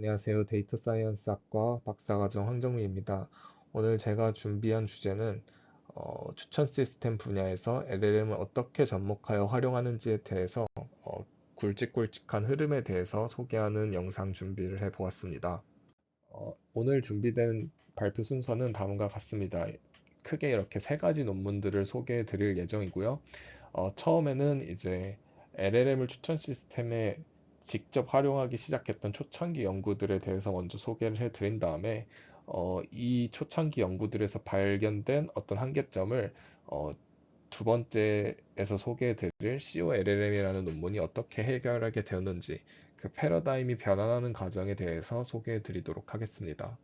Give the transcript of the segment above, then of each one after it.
안녕하세요. 데이터 사이언스 학과 박사과정 황정민입니다. 오늘 제가 준비한 주제는 추천 시스템 분야에서 LLM을 어떻게 접목하여 활용하는지에 대해서 굵직굵직한 흐름에 대해서 소개하는 영상 준비를 해 보았습니다. 오늘 준비된 발표 순서는 다음과 같습니다. 크게 이렇게 세 가지 논문들을 소개해 드릴 예정이고요. 처음에는 이제 LLM을 추천 시스템에 직접 활용하기 시작했던 초창기 연구들에 대해서 먼저 소개를 해 드린 다음에 이 초창기 연구들에서 발견된 어떤 한계점을 어, 두 번째에서 소개해 드릴 COLLM이라는 논문이 어떻게 해결하게 되었는지 그 패러다임이 변화하는 과정에 대해서 소개해 드리도록 하겠습니다.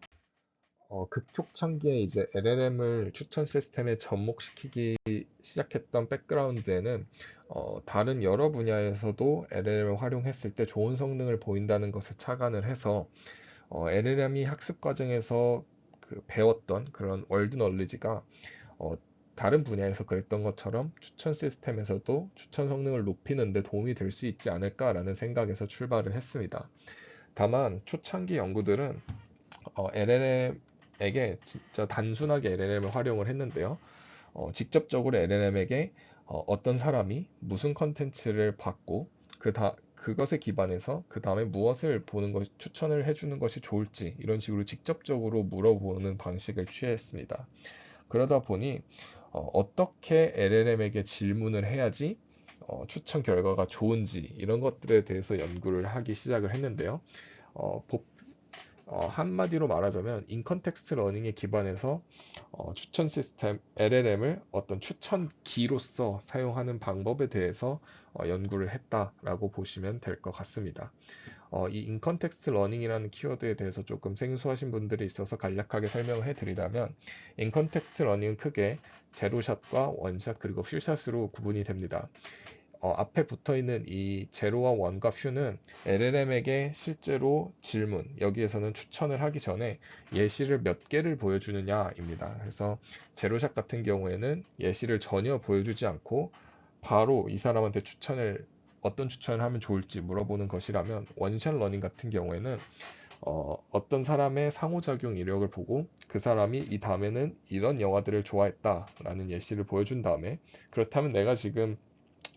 극초창기에 이제 LLM을 추천 시스템에 접목시키기 시작했던 백그라운드에는 다른 여러 분야에서도 LLM을 활용했을 때 좋은 성능을 보인다는 것을 착안을 해서 LLM이 학습 과정에서 그 배웠던 그런 월드 널리지가 어, 다른 분야에서 그랬던 것처럼 추천 시스템에서도 추천 성능을 높이는 데 도움이 될 수 있지 않을까라는 생각에서 출발을 했습니다. 다만 초창기 연구들은 LLM에게 진짜 단순하게 LLM을 활용을 했는데요. 직접적으로 LLM에게 어떤 사람이 무슨 컨텐츠를 받고 그것에 기반해서 그 다음에 무엇을 보는 것, 추천을 해주는 것이 좋을지 이런 식으로 직접적으로 물어보는 방식을 취했습니다. 그러다 보니 떻게 LLM에게 질문을 해야지 추천 결과가 좋은지 이런 것들에 대해서 연구를 하기 시작을 했는데요. 어, 한마디로 말하자면 인컨텍스트 러닝에 기반해서 추천 시스템 LLM을 어떤 추천기로서 사용하는 방법에 대해서 연구를 했다라고 보시면 될 것 같습니다. 이 인컨텍스트 러닝이라는 키워드에 대해서 조금 생소하신 분들이 있어서 간략하게 설명을 해드리자면 인컨텍스트 러닝은 크게 제로샷과 원샷 그리고 퓨샷으로 구분이 됩니다. 앞에 붙어 있는 이 제로와 원과 퓨는 LLM에게 실제로 질문, 여기에서는 추천을 하기 전에 예시를 몇 개를 보여주느냐입니다. 그래서 제로샷 같은 경우에는 예시를 전혀 보여주지 않고 바로 이 사람한테 어떤 추천을 하면 좋을지 물어보는 것이라면 원샷 러닝 같은 경우에는 떤 사람의 상호작용 이력을 보고 그 사람이 이 다음에는 이런 영화들을 좋아했다라는 예시를 보여준 다음에 그렇다면 내가 지금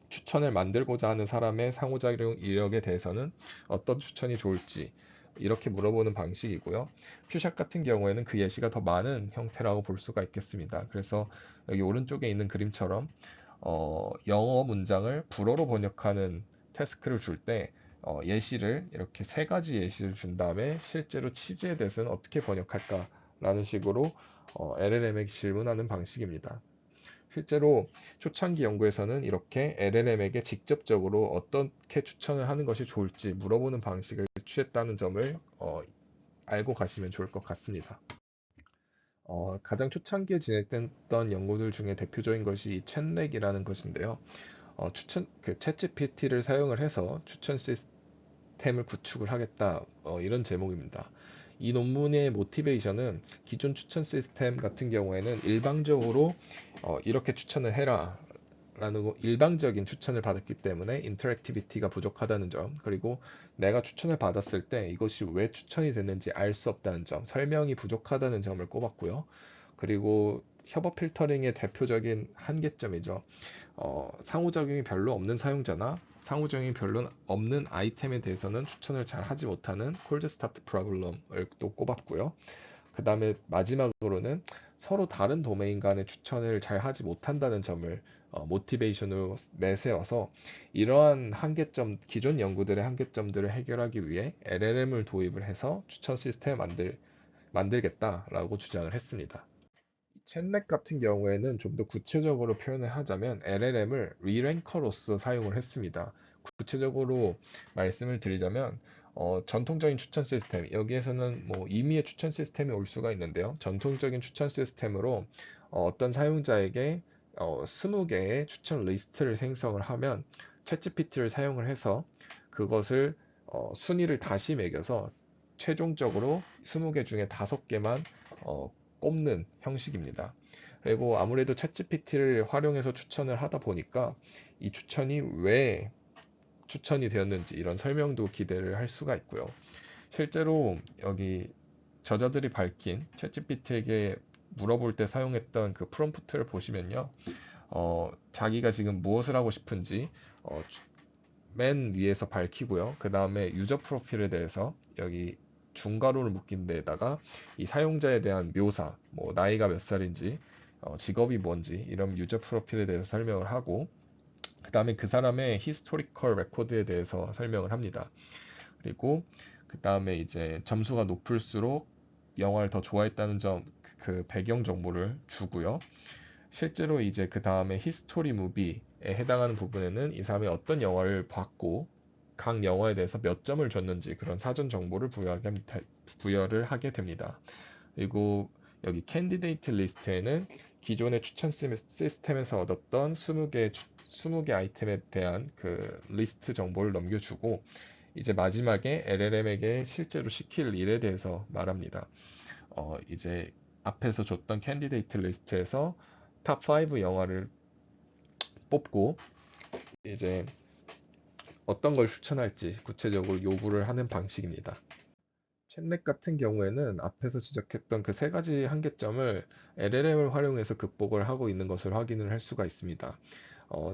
추천을 만들고자 하는 사람의 상호작용 이력에 대해서는 어떤 추천이 좋을지 이렇게 물어보는 방식이고요. 퓨샷 같은 경우에는 그 예시가 더 많은 형태라고 볼 수가 있겠습니다. 그래서 여기 오른쪽에 있는 그림처럼 영어 문장을 불어로 번역하는 태스크를 줄 때 예시를 이렇게 세 가지 예시를 준 다음에 실제로 치즈에 대해서는 어떻게 번역할까라는 식으로 LLM에게 질문하는 방식입니다. 실제로 초창기 연구에서는 이렇게 LLM에게 직접적으로 어떻게 추천을 하는 것이 좋을지 물어보는 방식을 취했다는 점을 알고 가시면 좋을 것 같습니다. 가장 초창기에 진행됐던 연구들 중에 대표적인 것이 이 챗렉이라는 것인데요. 챗GPT를 사용을 해서 추천 시스템을 구축을 하겠다. 이런 제목입니다. 이 논문의 모티베이션은 기존 추천 시스템 같은 경우에는 일방적으로 이렇게 추천을 해라 라는 일방적인 추천을 받았기 때문에 인터랙티비티가 부족하다는 점, 그리고 내가 추천을 받았을 때 이것이 왜 추천이 됐는지 알 수 없다는 점, 설명이 부족하다는 점을 꼽았고요. 그리고 협업 필터링의 대표적인 한계점이죠. 상호작용이 별로 없는 사용자나 상호작용이 별로 없는 아이템에 대해서는 추천을 잘 하지 못하는 콜드 스타트 프로블럼을 또 꼽았고요. 그 다음에 마지막으로는 서로 다른 도메인 간의 추천을 잘 하지 못한다는 점을 모티베이션으로 내세워서 이러한 한계점, 기존 연구들의 한계점들을 해결하기 위해 LLM을 도입을 해서 추천 시스템을 만들겠다라고 주장을 했습니다. 챗렉 같은 경우에는 좀 더 구체적으로 표현을 하자면 LLM을 리랭커로서 사용을 했습니다. 구체적으로 말씀을 드리자면 전통적인 추천 시스템, 여기에서는 뭐 임의의 추천 시스템이 올 수가 있는데요. 전통적인 추천 시스템으로 떤 사용자에게 20개의 추천 리스트를 생성을 하면 챗GPT를 사용을 해서 그것을 순위를 다시 매겨서 최종적으로 20개 중에 5개만 꼽는 형식입니다. 그리고 아무래도 챗GPT를 활용해서 추천을 하다 보니까 이 추천이 왜 추천이 되었는지 이런 설명도 기대를 할 수가 있고요. 실제로 여기 저자들이 밝힌 챗GPT에게 물어볼 때 사용했던 그 프롬프트를 보시면요. 자기가 지금 무엇을 하고 싶은지 맨 위에서 밝히고요. 그 다음에 유저 프로필에 대해서 여기 중괄호를 묶인 데에다가 이 사용자에 대한 묘사, 뭐 나이가 몇 살인지, 직업이 뭔지 이런 유저 프로필에 대해서 설명을 하고 그 다음에 그 사람의 히스토리컬 레코드에 대해서 설명을 합니다. 그리고 그 다음에 이제 점수가 높을수록 영화를 더 좋아했다는 점, 그 배경 정보를 주고요. 실제로 이제 그 다음에 히스토리 무비에 해당하는 부분에는 이 사람이 어떤 영화를 봤고 각 영화에 대해서 몇 점을 줬는지 그런 사전 정보를 부여를 하게 됩니다. 그리고 여기 캔디데이트 리스트에는 기존의 추천 시스템에서 얻었던 20개 아이템에 대한 그 리스트 정보를 넘겨주고 이제 마지막에 LLM에게 실제로 시킬 일에 대해서 말합니다. 이제 앞에서 줬던 캔디데이트 리스트에서 탑 5 영화를 뽑고 이제 어떤 걸 추천할지 구체적으로 요구를 하는 방식입니다. 챗렉 같은 경우에는 앞에서 지적했던 그 세 가지 한계점을 LLM을 활용해서 극복을 하고 있는 것을 확인을 할 수가 있습니다.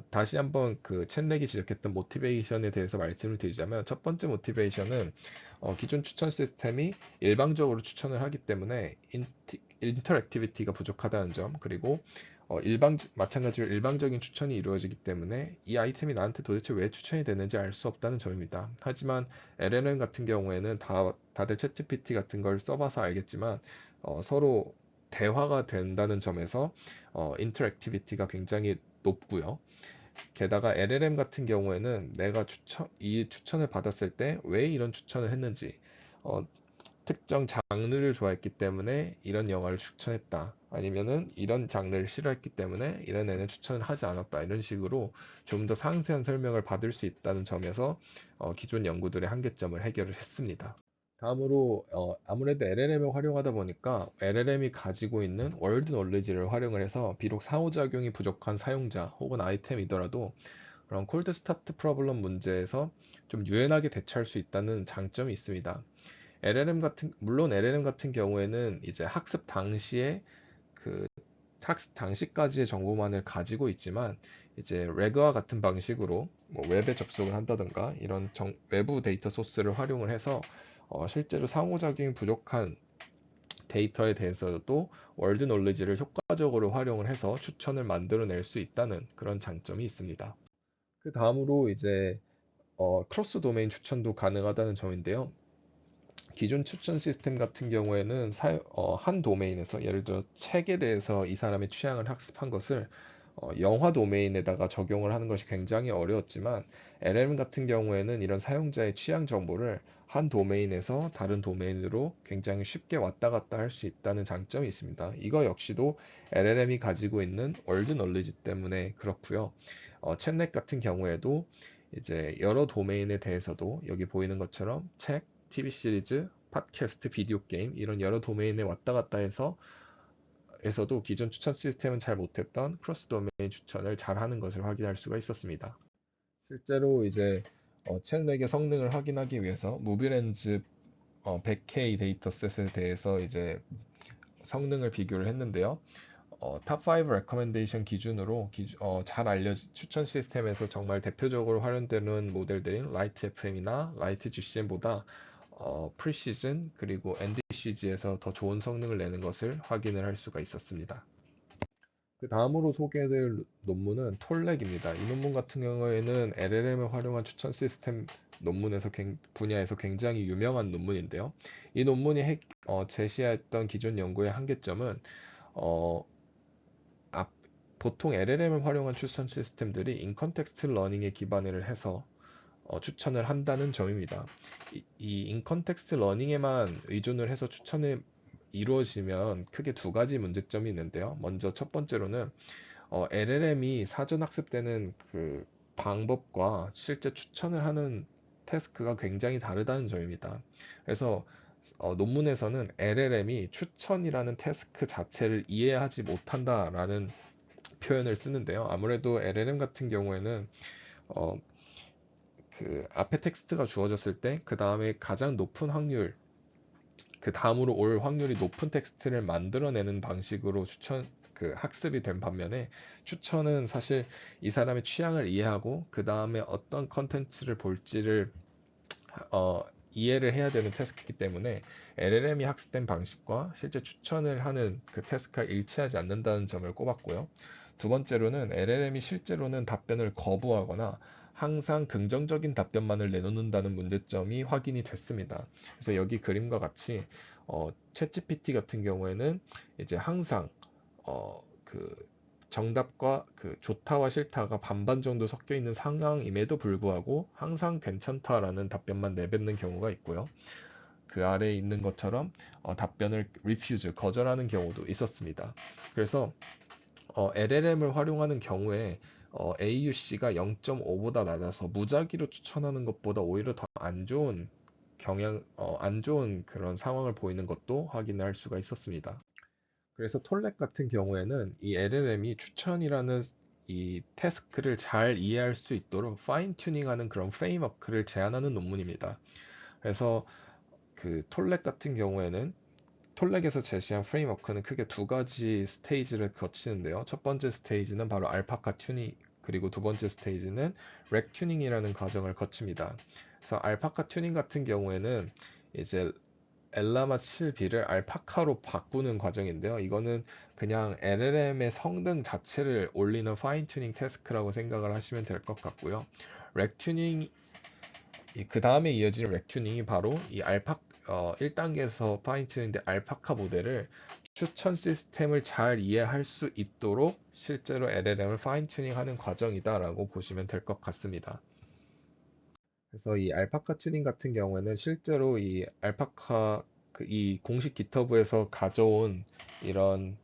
다시 한번 그 챗렉이 지적했던 모티베이션에 대해서 말씀을 드리자면 첫 번째 모티베이션은 기존 추천 시스템이 일방적으로 추천을 하기 때문에 인터랙티비티가 부족하다는 점 그리고 마찬가지로 일방적인 추천이 이루어지기 때문에 이 아이템이 나한테 도대체 왜 추천이 되는지 알 수 없다는 점입니다. 하지만 LLM 같은 경우에는 다들 챗GPT 같은 걸 써봐서 알겠지만 서로 대화가 된다는 점에서 인터랙티비티가 굉장히 높고요. 게다가 LLM 같은 경우에는 내가 이 추천을 받았을 때 왜 이런 추천을 했는지, 특정 장르를 좋아했기 때문에 이런 영화를 추천했다. 아니면은 이런 장르를 싫어했기 때문에 이런 애는 추천을 하지 않았다. 이런 식으로 좀 더 상세한 설명을 받을 수 있다는 점에서 기존 연구들의 한계점을 해결을 했습니다. 다음으로 아무래도 LLM을 활용하다 보니까 LLM이 가지고 있는 월드 놀리지를 활용을 해서 비록 상호작용이 부족한 사용자 혹은 아이템이더라도 그런 콜드 스타트 프로블럼 문제에서 좀 유연하게 대처할 수 있다는 장점이 있습니다. 물론 LLM 같은 경우에는 이제 학습 당시까지의 정보만을 가지고 있지만 이제 레그와 같은 방식으로 뭐 웹에 접속을 한다든가 이런 외부 데이터 소스를 활용을 해서 실제로 상호작용이 부족한 데이터에 대해서도 월드 놀리지를 효과적으로 활용을 해서 추천을 만들어낼 수 있다는 그런 장점이 있습니다. 그 다음으로 이제 크로스 도메인 추천도 가능하다는 점인데요. 기존 추천 시스템 같은 경우에는 한 도메인에서 예를 들어 책에 대해서 이 사람의 취향을 학습한 것을 영화 도메인에다가 적용을 하는 것이 굉장히 어려웠지만 LLM 같은 경우에는 이런 사용자의 취향 정보를 한 도메인에서 다른 도메인으로 굉장히 쉽게 왔다 갔다 할 수 있다는 장점이 있습니다. 이거 역시도 LLM이 가지고 있는 월드 널리지 때문에 그렇고요. 챗넷 같은 경우에도 이제 여러 도메인에 대해서도 여기 보이는 것처럼 책, TV 시리즈, 팟캐스트, 비디오 게임 이런 여러 도메인에 왔다 갔다 해서 에서도 기존 추천 시스템은 잘 못했던 크로스 도메인 추천을 잘 하는 것을 확인할 수가 있었습니다. 실제로 이제 챗렉의 성능을 확인하기 위해서 무비렌즈 100K 데이터셋에 대해서 이제 성능을 비교를 했는데요. 탑5 레커멘데이션 기준으로 잘 알려진 추천 시스템에서 정말 대표적으로 활용되는 모델들인 라이트 FM이나 라이트 GCM보다 프리시즌 그리고 NDCG에서 더 좋은 성능을 내는 것을 확인을 할 수가 있었습니다. 그 다음으로 소개해드릴 논문은 톨렉입니다. 이 논문 같은 경우에는 LLM을 활용한 추천 시스템 분야에서 굉장히 유명한 논문인데요. 이 논문이 제시했던 기존 연구의 한계점은 어, 보통 LLM을 활용한 추천 시스템들이 인컨텍스트 러닝에 기반을 해서 추천을 한다는 점입니다. 이 인컨텍스트 러닝에만 의존을 해서 추천이 이루어지면 크게 두 가지 문제점이 있는데요. 먼저 첫 번째로는 LLM이 사전 학습되는 그 방법과 실제 추천을 하는 태스크가 굉장히 다르다는 점입니다. 그래서 논문에서는 LLM이 추천이라는 태스크 자체를 이해하지 못한다라는 표현을 쓰는데요. 아무래도 LLM 같은 경우에는 어, 그 앞에 텍스트가 주어졌을 때 그 다음에 가장 높은 확률, 그 다음으로 올 확률이 높은 텍스트를 만들어내는 방식으로 그 학습이 된 반면에 추천은 사실 이 사람의 취향을 이해하고 그 다음에 어떤 컨텐츠를 볼지를 어, 이해를 해야 되는 태스크이기 때문에 LLM이 학습된 방식과 실제 추천을 하는 그 태스크가 일치하지 않는다는 점을 꼽았고요. 두 번째로는 LLM이 실제로는 답변을 거부하거나 항상 긍정적인 답변만을 내놓는다는 문제점이 확인이 됐습니다. 그래서 여기 그림과 같이 챗GPT 같은 경우에는 이제 항상 그 정답과 그 좋다와 싫다가 반반 정도 섞여 있는 상황임에도 불구하고 항상 괜찮다라는 답변만 내뱉는 경우가 있고요. 그 아래에 있는 것처럼 답변을 refuse, 거절하는 경우도 있었습니다. 그래서 LLM을 활용하는 경우에 AUC가 0.5보다 낮아서 무작위로 추천하는 것보다 오히려 더 안 좋은 안 좋은 그런 상황을 보이는 것도 확인할 수가 있었습니다. 그래서 톨렉 같은 경우에는 이 LLM이 추천이라는 이 태스크를 잘 이해할 수 있도록 파인 튜닝하는 그런 프레임워크를 제안하는 논문입니다. 그래서 그 톨렉 같은 경우에는 톨렉에서 제시한 프레임워크는 크게 두 가지 스테이지를 거치는데요. 첫 번째 스테이지는 바로 알파카 튜닝, 그리고 두 번째 스테이지는 렉 튜닝이라는 과정을 거칩니다. 그래서 알파카 튜닝 같은 경우에는 이제 엘라마 7B를 알파카로 바꾸는 과정인데요. 이거는 그냥 LLM의 성능 자체를 올리는 파인 튜닝 태스크라고 생각을 하시면 될 것 같고요. 렉 튜닝, 그 다음에 이어지는 렉 튜닝이 바로 이 1단계에서 파인 튜닝인데 알파카 모델을 추천 시스템을 잘 이해할 수 있도록 실제로 LLM을 파인 튜닝하는 과정이다라고 보시면 될 것 같습니다. 그래서 이 알파카 튜닝 같은 경우에는 실제로 이 알파카 이 공식 GitHub에서 가져온 이런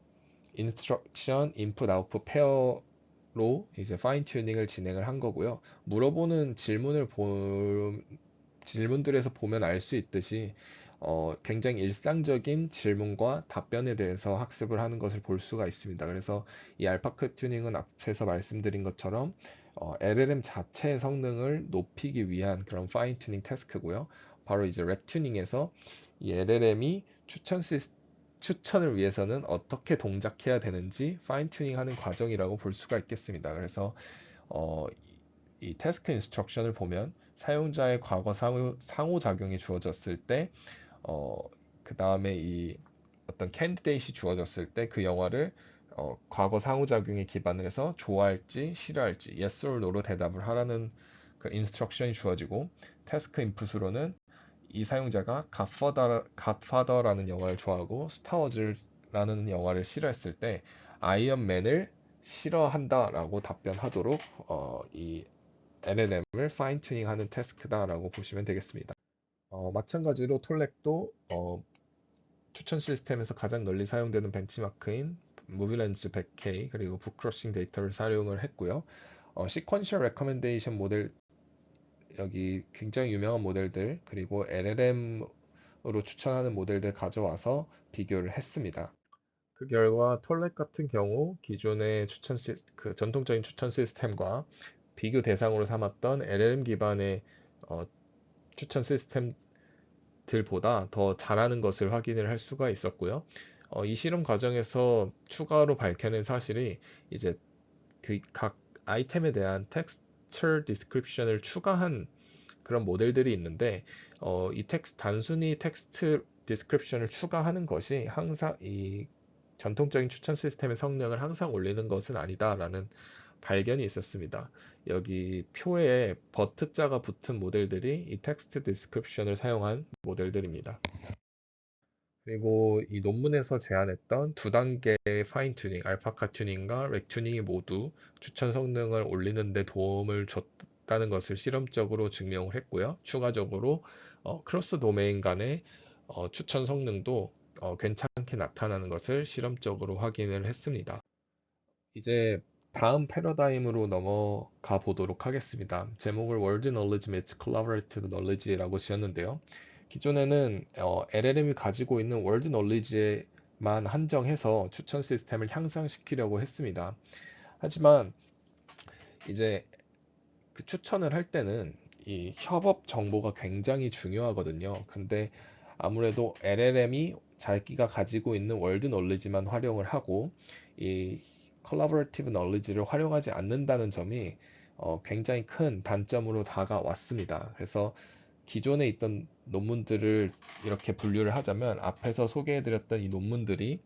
인스트럭션, 인풋, 아웃풋 페어로 이제 파인 튜닝을 진행을 한 거고요. 물어보는 질문들에서 보면 알 수 있듯이 굉장히 일상적인 질문과 답변에 대해서 학습을 하는 것을 볼 수가 있습니다. 그래서 이 알파카 튜닝은 앞에서 말씀드린 것처럼 LLM 자체의 성능을 높이기 위한 그런 파인 튜닝 태스크고요. 바로 이제 렉 튜닝에서 이 LLM이 추천을 위해서는 어떻게 동작해야 되는지 파인 튜닝하는 과정이라고 볼 수가 있겠습니다. 그래서 어, 이 태스크 인스트럭션을 보면 사용자의 과거 상호작용이 주어졌을 때, 그 다음에 이 어떤 캔디데이시 주어졌을 때 그 영화를 과거 상호작용에 기반을 해서 좋아할지 싫어할지 yes or no로 대답을 하라는 그 인스트럭션이 주어지고 태스크 인풋으로는 이 사용자가 갓파더라는 영화를 좋아하고 스타워즈라는 영화를 싫어했을 때 아이언맨을 싫어한다라고 답변하도록 이 LLM을 파인 튜닝하는 태스크다라고 보시면 되겠습니다. 마찬가지로 톨렉도 추천 시스템에서 가장 널리 사용되는 벤치마크인 무비렌즈 100K 그리고 북크러싱 데이터를 사용을 했고요. 시퀀셜 레커멘데이션 모델, 여기 굉장히 유명한 모델들 그리고 LLM으로 추천하는 모델들 가져와서 비교를 했습니다. 그 결과 톨렉 같은 경우 기존의 그 전통적인 추천 시스템과 비교 대상으로 삼았던 LLM 기반의 어, 추천 시스템들보다 더 잘하는 것을 확인을 할 수가 있었고요. 이 실험 과정에서 추가로 밝혀낸 사실이 이제 그 각 아이템에 대한 텍스처 디스크립션을 추가한 그런 모델들이 있는데 단순히 텍스트 디스크립션을 추가하는 것이 항상 이 전통적인 추천 시스템의 성능을 항상 올리는 것은 아니다라는 발견이 있었습니다. 여기 표에 버트자가 붙은 모델들이 이 텍스트 디스크립션을 사용한 모델들입니다. 그리고 이 논문에서 제안했던 두 단계의 파인 튜닝, 알파카 튜닝과 렉 튜닝이 모두 추천 성능을 올리는 데 도움을 줬다는 것을 실험적으로 증명을 했고요. 추가적으로 크로스 도메인 간의 추천 성능도 괜찮게 나타나는 것을 실험적으로 확인을 했습니다. 이제 다음 패러다임으로 넘어가 보도록 하겠습니다. 제목을 Word Knowledge 및 Collaborative Knowledge라고 지었는데요. 기존에는 LLM이 가지고 있는 Word Knowledge에만 한정해서 추천 시스템을 향상시키려고 했습니다. 하지만 이제 그 추천을 할 때는 이 협업 정보가 굉장히 중요하거든요. 근데 아무래도 LLM이 자기가 가지고 있는 월드 놀리지만 활용을 하고 이 컬라보레이티브 놀리지를 활용하지 않는다는 점이 굉장히 큰 단점으로 다가왔습니다. 그래서 기존에 있던 논문들을 이렇게 분류를 하자면 앞에서 소개해드렸던 이 논문들이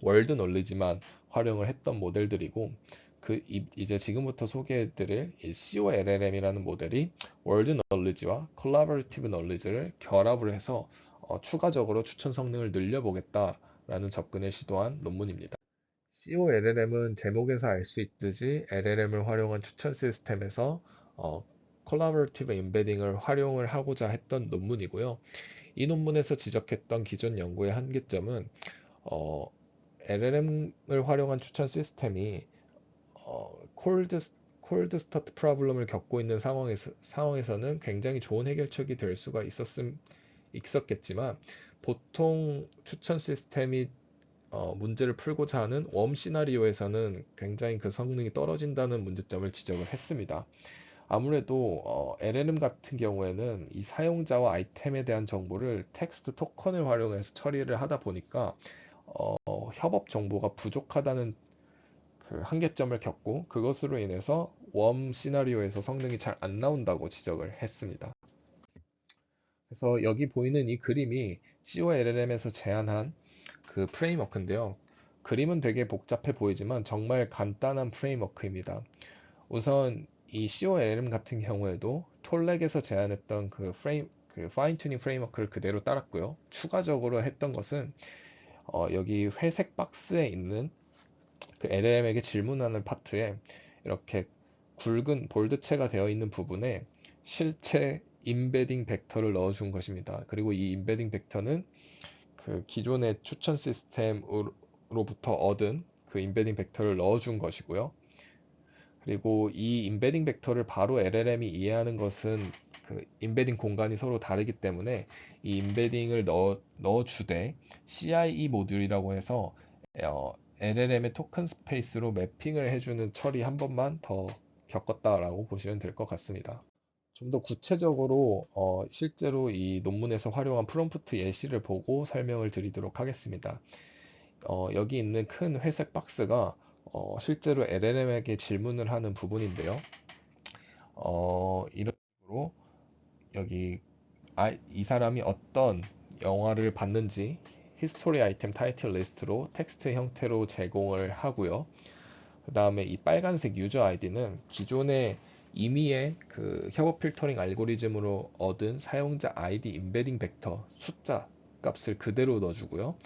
월드 놀리지만 활용을 했던 모델들이고 이제 지금부터 소개해드릴 이 COLLM이라는 모델이 월드 널리지와 콜라보레이티브 널리지를 결합을 해서 추가적으로 추천 성능을 늘려보겠다라는 접근을 시도한 논문입니다. COLLM은 제목에서 알 수 있듯이 LLM을 활용한 추천 시스템에서 콜라보레이티브 임베딩을 활용을 하고자 했던 논문이고요. 이 논문에서 지적했던 기존 연구의 한계점은 어, LLM을 활용한 추천 시스템이 콜드 스타트 프로블럼을 겪고 있는 상황에서는 굉장히 좋은 해결책이 될 수가 있었겠지만 보통 추천 시스템이 문제를 풀고자 하는 웜 시나리오에서는 굉장히 그 성능이 떨어진다는 문제점을 지적을 했습니다. 아무래도 LLM 같은 경우에는 이 사용자와 아이템에 대한 정보를 텍스트 토큰을 활용해서 처리를 하다 보니까 협업 정보가 부족하다는 그 한계점을 겪고 그것으로 인해서 웜 시나리오에서 성능이 잘 안 나온다고 지적을 했습니다. 그래서 여기 보이는 이 그림이 COLLM에서 제안한 그 프레임워크인데요. 그림은 되게 복잡해 보이지만 정말 간단한 프레임워크입니다. 우선 이 COLM 같은 경우에도 톨렉에서 제안했던 그 파인 튜닝 프레임워크를 그대로 따랐고요. 추가적으로 했던 것은 여기 회색 박스에 있는 그 LLM에게 질문하는 파트에 이렇게 굵은 볼드체가 되어 있는 부분에 실체 임베딩 벡터를 넣어준 것입니다. 그리고 이 임베딩 벡터는 그 기존의 추천 시스템으로부터 얻은 그 임베딩 벡터를 넣어준 것이고요. 그리고 이 임베딩 벡터를 바로 LLM이 이해하는 것은 그 임베딩 공간이 서로 다르기 때문에 이 임베딩을 넣어주되 CIE 모듈이라고 해서 LLM의 토큰 스페이스로 매핑을 해주는 처리 한 번만 더 겪었다라고 보시면 될 것 같습니다. 좀 더 구체적으로 실제로 이 논문에서 활용한 프롬프트 예시를 보고 설명을 드리도록 하겠습니다. 여기 있는 큰 회색 박스가 실제로 LLM에게 질문을 하는 부분인데요. 이런 식으로 여기 이 사람이 어떤 영화를 봤는지 히스토리 아이템 타이틀 리스트로 텍스트 형태로 제공을 하고요. 그 다음에 이 빨간색 유저 아이디는 기존의 임의의 그 협업 필터링 알고리즘으로 얻은 사용자 아이디 임베딩 벡터 숫자 값을 그대로 넣어주고요.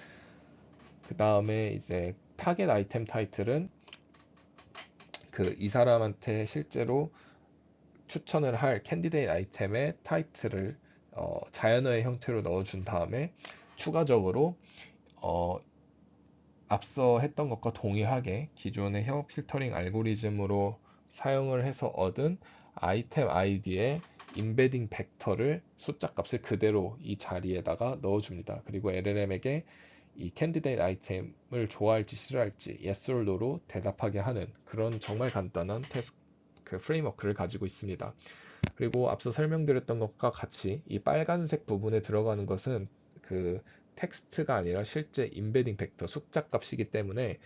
그 다음에 이제 타겟 아이템 타이틀은 그 이 사람한테 실제로 추천을 할 캔디데이트 아이템의 타이틀을 자연어의 형태로 넣어준 다음에 추가적으로 어, 앞서 했던 것과 동일하게 기존의 협업 필터링 알고리즘으로 사용을 해서 얻은 아이템 아이디의 임베딩 벡터를 숫자 값을 그대로 이 자리에다가 넣어줍니다. 그리고 LLM에게 이 캔디데이트 아이템을 좋아할지 싫어할지 yes or no로 대답하게 하는 그런 정말 간단한 그 프레임워크를 가지고 있습니다. 그리고 앞서 설명드렸던 것과 같이 이 빨간색 부분에 들어가는 것은 그 텍스트가 아니라 실제 임베딩 벡터 숫자 값이기 때문에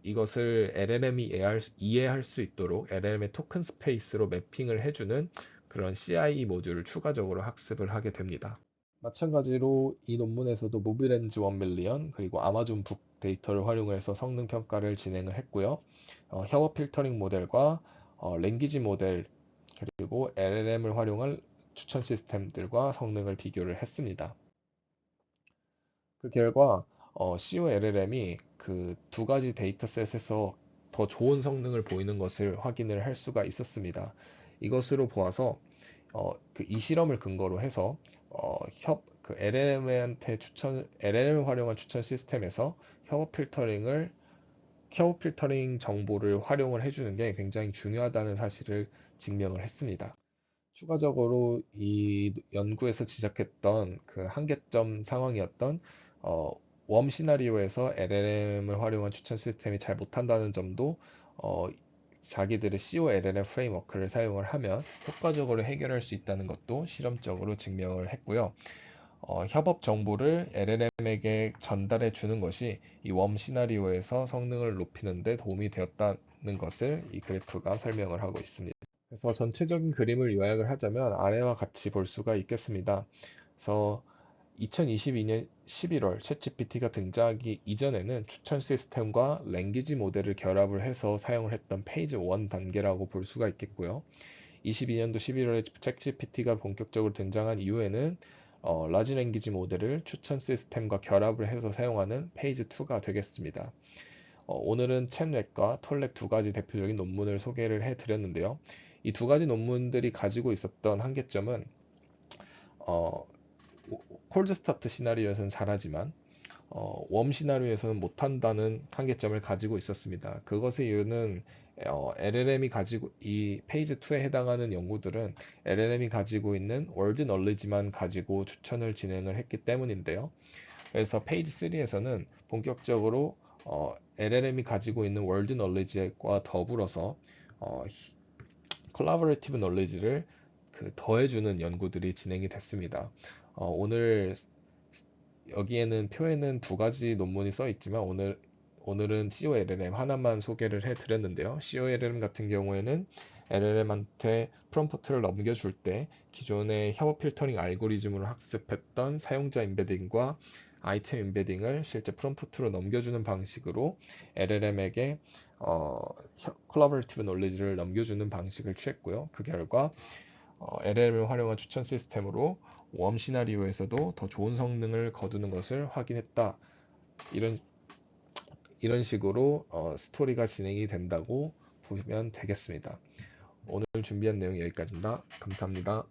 이것을 LLM이 이해할 수 있도록 LLM의 토큰 스페이스로 매핑을 해주는 그런 CIE 모듈을 추가적으로 학습을 하게 됩니다. 마찬가지로 이 논문에서도 모비렌즈 1밀리언 그리고 아마존 북 데이터를 활용해서 성능 평가를 진행을 했고요. 협업 필터링 모델과 랭귀지 모델 그리고 LLM을 활용한 추천 시스템들과 성능을 비교를 했습니다. 그 결과 COLLM이 그 두 가지 데이터셋에서 더 좋은 성능을 보이는 것을 확인을 할 수가 있었습니다. 이것으로 보아서 이 실험을 근거로 해서 그 LLM을 활용한 추천 시스템에서 협업 필터링 정보를 활용을 해주는 게 굉장히 중요하다는 사실을 증명을 했습니다. 추가적으로 이 연구에서 지적했던 그 한계점 상황이었던 웜 시나리오에서 LLM을 활용한 추천 시스템이 잘 못한다는 점도 자기들의 COLLM 프레임워크를 사용을 하면 효과적으로 해결할 수 있다는 것도 실험적으로 증명을 했고요. 협업 정보를 LLM에게 전달해 주는 것이 이 웜 시나리오에서 성능을 높이는 데 도움이 되었다는 것을 이 그래프가 설명을 하고 있습니다. 그래서 전체적인 그림을 요약을 하자면 아래와 같이 볼 수가 있겠습니다. 그래서 2022년 11월 챗GPT가 등장하기 이전에는 추천 시스템과 랭귀지 모델을 결합을 해서 사용을 했던 페이지 1 단계라고 볼 수가 있겠고요. 22년도 11월에 챗GPT가 본격적으로 등장한 이후에는 라지 랭귀지 모델을 추천 시스템과 결합을 해서 사용하는 페이지 2가 되겠습니다. 오늘은 챗렉과 톨렉 두 가지 대표적인 논문을 소개를 해드렸는데요. 이 두 가지 논문들이 가지고 있었던 한계점은 콜드 스타트 시나리오에서는 잘하지만 웜 시나리오에서는 못한다는 한계점을 가지고 있었습니다. 그것의 이유는 LLM이 가지고 이 페이지 2에 해당하는 연구들은 LLM이 가지고 있는 월드 널리지만 가지고 추천을 진행을 했기 때문인데요. 그래서 페이지 3에서는 본격적으로 LLM이 가지고 있는 월드 널리지와 더불어서 콜라보레이티브 널리지를 더해주는 연구들이 진행이 됐습니다. 오늘 여기에는 표에는 두 가지 논문이 써 있지만 오늘은 COLLM 하나만 소개를 해드렸는데요. COLLM 같은 경우에는 LLM한테 프롬프트를 넘겨줄 때 기존의 협업 필터링 알고리즘으로 학습했던 사용자 임베딩과 아이템 임베딩을 실제 프롬프트로 넘겨주는 방식으로 LLM에게 콜라보레이티브 놀리지를 넘겨주는 방식을 취했고요. 그 결과 LLM을 활용한 추천 시스템으로 웜 시나리오에서도 더 좋은 성능을 거두는 것을 확인했다. 이런 식으로 스토리가 진행이 된다고 보면 되겠습니다. 오늘 준비한 내용 여기까지입니다. 감사합니다.